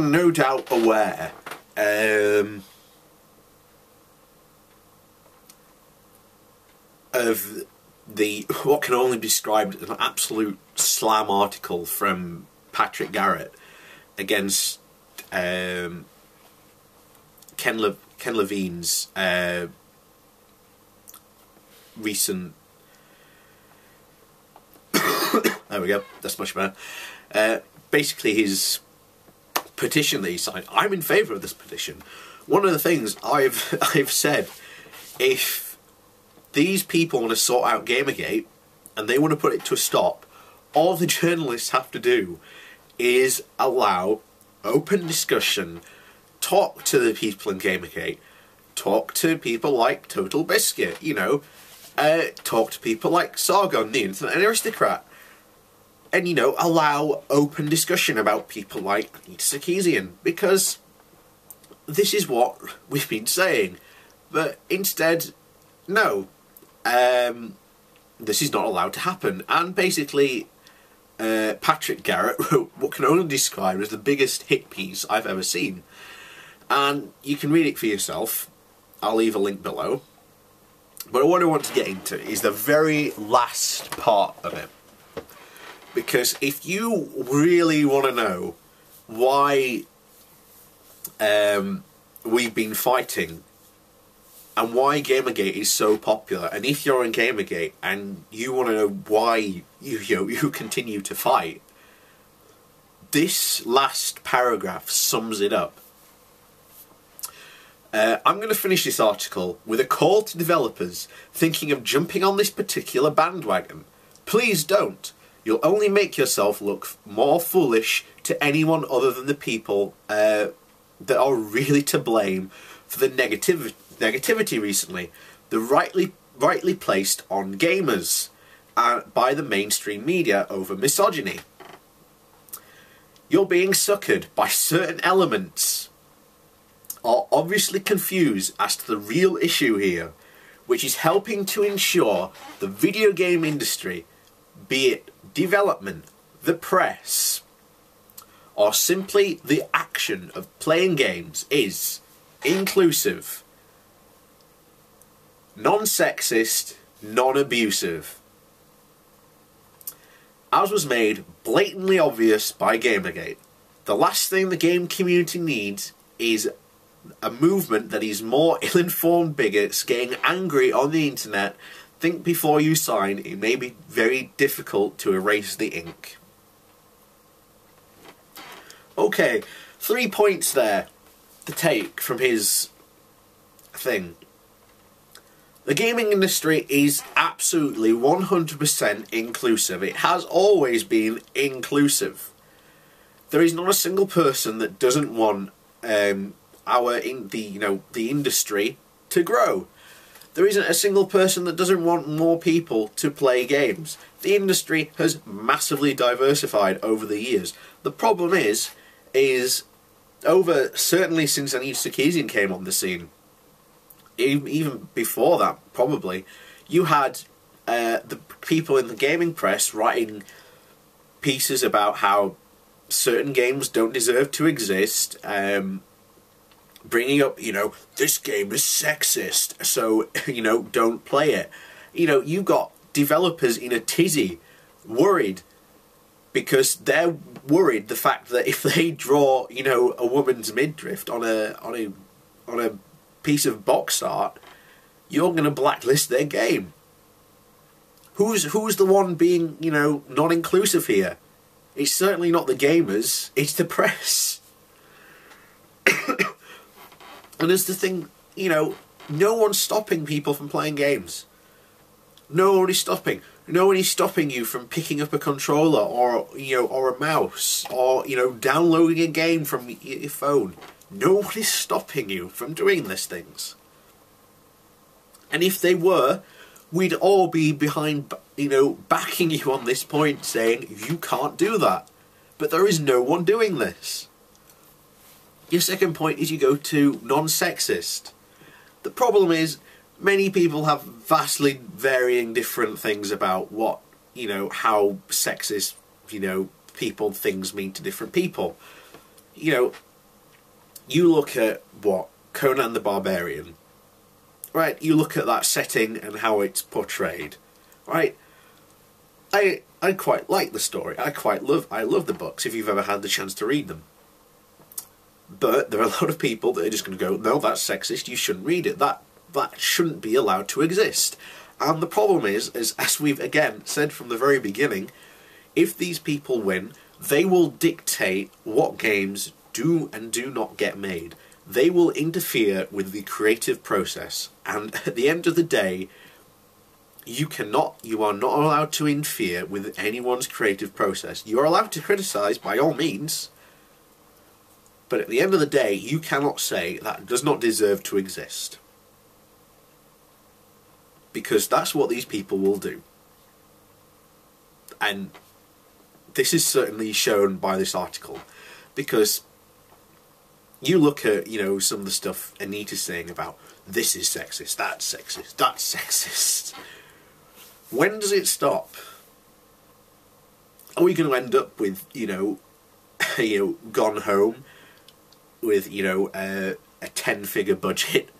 no doubt aware of the what can only be described as an absolute slam article from Patrick Garratt against Ken Levine's recent there we go, that's much better. Basically his petition that he signed. I'm in favour of this petition. One of the things I've said, if these people want to sort out GamerGate and they want to put it to a stop, all the journalists have to do is allow open discussion, talk to the people in GamerGate, talk to people like Total Biscuit, you know, talk to people like Sargon, the Internet Aristocrat, and, you know, allow open discussion about people like Sarkeesian, because this is what we've been saying. But instead, no, this is not allowed to happen. And basically, Patrick Garratt wrote what can only be described as the biggest hit piece I've ever seen. And you can read it for yourself. I'll leave a link below. But what I want to get into is the very last part of it. Because if you really want to know why we've been fighting and why GamerGate is so popular, and if you're in GamerGate and you want to know why you continue to fight, this last paragraph sums it up. I'm going to finish this article with a call to developers thinking of jumping on this particular bandwagon. Please don't. You'll only make yourself look more foolish to anyone other than the people that are really to blame for the negativity recently. The rightly placed on gamers by the mainstream media over misogyny. You're being suckered by certain elements, are obviously confused as to the real issue here, which is helping to ensure the video game industry, be it development, the press, or simply the action of playing games, is inclusive, non-sexist, non-abusive, as was made blatantly obvious by GamerGate. The last thing the game community needs is a movement that is more ill-informed bigots getting angry on the internet. Think before you sign. It may be very difficult to erase the ink. Okay, 3 points there to take from his thing. The gaming industry is absolutely 100% inclusive. It has always been inclusive. There is not a single person that doesn't want the industry to grow. There isn't a single person that doesn't want more people to play games. The industry has massively diversified over the years. The problem is certainly since Sarkeesian came on the scene, even before that probably, you had the people in the gaming press writing pieces about how certain games don't deserve to exist, bringing up, you know, this game is sexist, so, you know, don't play it. You know, you've got developers in a tizzy, worried, because they're worried the fact that if they draw, you know, a woman's midriff on a piece of box art, you're going to blacklist their game. Who's the one being, you know, non-inclusive here? It's certainly not the gamers, it's the press. And there's the thing, you know, no one's stopping people from playing games. No one is stopping. No one is stopping you from picking up a controller or, you know, or a mouse, or, you know, downloading a game from your phone. No one is stopping you from doing these things. And if they were, we'd all be behind, you know, backing you on this point, saying you can't do that. But there is no one doing this. Your second point is you go to non-sexist. The problem is many people have vastly varying different things about what, you know, how sexist, you know, things mean to different people. You know, you look at what Conan the Barbarian, right? You look at that setting and how it's portrayed, right? I quite like the story. I love the books if you've ever had the chance to read them. But there are a lot of people that are just going to go, no, that's sexist, you shouldn't read it. That shouldn't be allowed to exist. And the problem is, as we've again said from the very beginning, if these people win, they will dictate what games do and do not get made. They will interfere with the creative process, and at the end of the day, you are not allowed to interfere with anyone's creative process. You are allowed to criticise by all means, but at the end of the day, you cannot say that does not deserve to exist. Because that's what these people will do. And this is certainly shown by this article, because you look at, you know, some of the stuff Anita's saying about this is sexist, that's sexist, that's sexist. When does it stop? Are we going to end up with, you know, Gone Home with, you know, a 10-figure budget?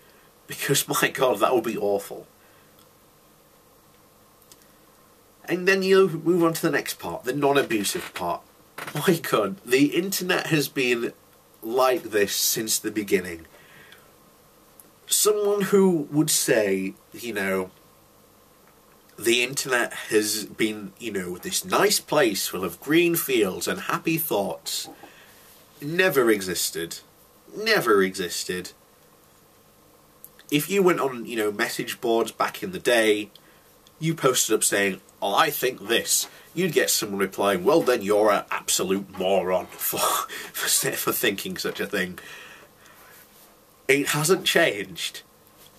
Because my God, that would be awful. And then you move on to the next part, the non-abusive part. My God, the internet has been like this since the beginning. Someone who would say, you know, the internet has been, you know, this nice place full of green fields and happy thoughts, never existed. Never existed. If you went on, you know, message boards back in the day, you posted up saying, oh, I think this, you'd get someone replying, well then you're an absolute moron for thinking such a thing. It hasn't changed.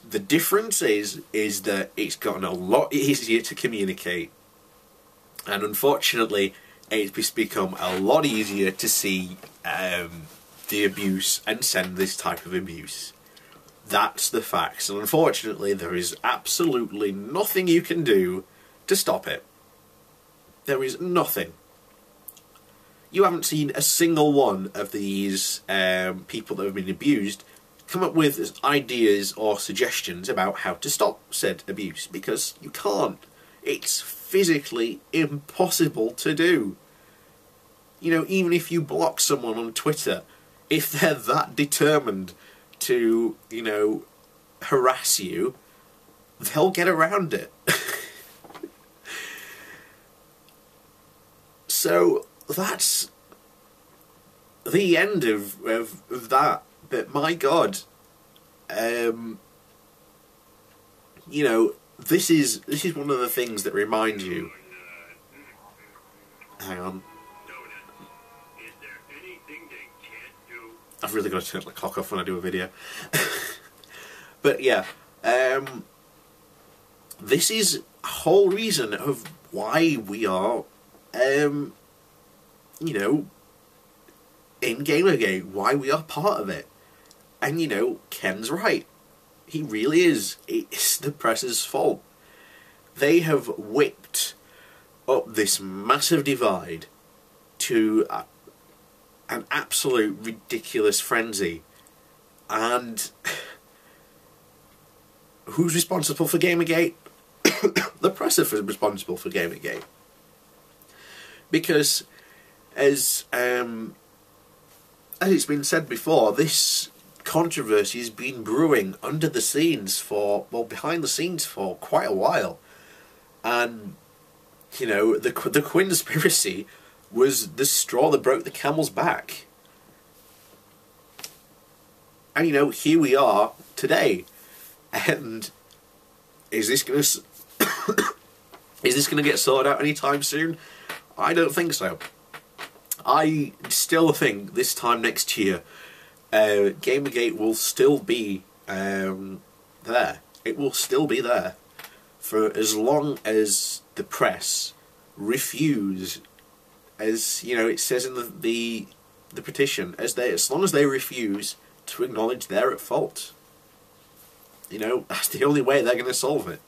The difference is that it's gotten a lot easier to communicate, and unfortunately it's become a lot easier to see the abuse and send this type of abuse. That's the facts, and unfortunately there is absolutely nothing you can do to stop it. There is nothing. You haven't seen a single one of these people that have been abused come up with ideas or suggestions about how to stop said abuse, because you can't. It's physically impossible to do. You know, even if you block someone on Twitter, if they're that determined to, you know, harass you, they'll get around it. So that's the end of that. But my God, you know, this is one of the things that remind you. Hang on. I've really got to turn the clock off when I do a video. But yeah, this is a whole reason of why we are, you know, in GamerGate, why we are part of it. And, you know, Ken's right. He really is. It's the press's fault. They have whipped up this massive divide to an absolute ridiculous frenzy. And who's responsible for GamerGate? The press is responsible for GamerGate. Because, as it's been said before, this controversy has been brewing under the scenes for, well, behind the scenes for quite a while. And, you know, the Quinspiracy was the straw that broke the camel's back. And, you know, here we are today. And is this going to get sorted out anytime soon? I don't think so. I still think this time next year, GamerGate will still be there. It will still be there for as long as the press refuse, as you know, it says in the petition, as long as they refuse to acknowledge they're at fault. You know, that's the only way they're going to solve it.